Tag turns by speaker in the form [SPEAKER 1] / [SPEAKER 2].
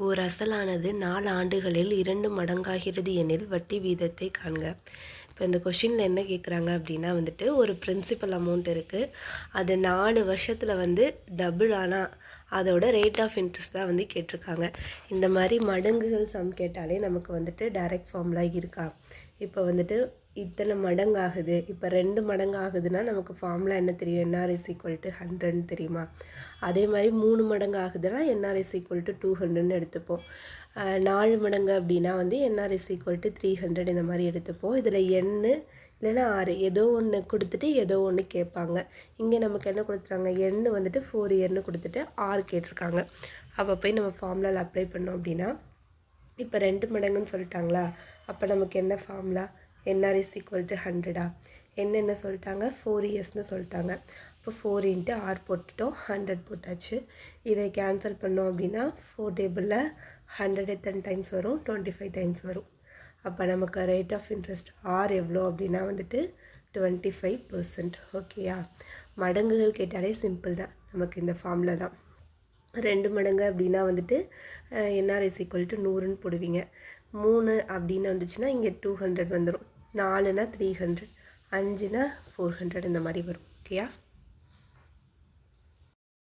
[SPEAKER 1] ஓர் அசலானது 4 ஆண்டுகளில் 2 மடங்காகிறது எனில் வட்டி வீதத்தை காண்க. இப்போ இந்த கொஷினில் என்ன கேட்குறாங்க அப்படின்னா வந்துட்டு ஒரு பிரின்சிபல் அமௌண்ட் இருக்குது. அது 4 வருஷத்தில் வந்து டபுள் ஆனால் அதோட ரேட் ஆஃப் இன்ட்ரெஸ்ட் தான் வந்து கேட்டிருக்காங்க. இந்த மாதிரி மடங்குகள் சம் கேட்டாலே நமக்கு வந்துட்டு டைரக்ட் ஃபார்முலா இருக்கா. இப்போ வந்துட்டு இத்தனை மடங்கு ஆகுது, இப்போ 2 மடங்கு ஆகுதுன்னா நமக்கு ஃபார்முலா என்ன தெரியும், என்ஆர் இஸ் ஈக்குவல் டு 100ன்னு தெரியுமா. அதே மாதிரி 3 மடங்கு ஆகுதுன்னா என்ஆர் இஸ் ஈக்குவல் டு 200ன்னு எடுத்துப்போம். 4 மடங்கு அப்படின்னா வந்து என்ஆர் இஸ் ஈக்குவல் டு 300 இந்த மாதிரி எடுத்துப்போம். இதில் எண்ணு இல்லைன்னா 6 ஏதோ ஒன்று கொடுத்துட்டு ஏதோ ஒன்று கேட்பாங்க. இங்கே நமக்கு என்ன கொடுத்துருக்காங்க, எண்ணு வந்துட்டு 4 இயர்னு கொடுத்துட்டு 6 கேட்டிருக்காங்க. அப்போ போய் நம்ம ஃபார்முலாவில் அப்ளை பண்ணோம் அப்படின்னா இப்போ 2 மடங்குன்னு சொல்லிட்டாங்களா, அப்போ நமக்கு என்ன formula, NR is equal to 100 என்ன சொல்லிட்டாங்க, 4 இயர்ஸ்னு சொல்லிட்டாங்க. இப்போ 4 இன்ட்டு ஆர் போட்டுட்டோம், 100 போட்டாச்சு. இதை கேன்சல் பண்ணோம் அப்படின்னா 4 டேபிளில் 100 எத்தனை டைம்ஸ் வரும், 25 டைம்ஸ் வரும். அப்போ நமக்கு ரேட் ஆஃப் இன்ட்ரெஸ்ட் ஆர் எவ்வளோ அப்படின்னா வந்துட்டு 25%. ஓகேயா. மடங்குகள் கேட்டாலே சிம்பிள் தான், நமக்கு இந்த ஃபார்முலா தான். 2 மடங்கு அப்படின்னா வந்துட்டு என்ஆர் இஸ் ஈக்குவல் டு 100ன்னு போடுவீங்க. 3 அப்படின்னு வந்துச்சுன்னா இங்கே 200 வந்துடும். 4னா 300, 5னா 400 இந்த மாதிரி வரும். ஓகேயா.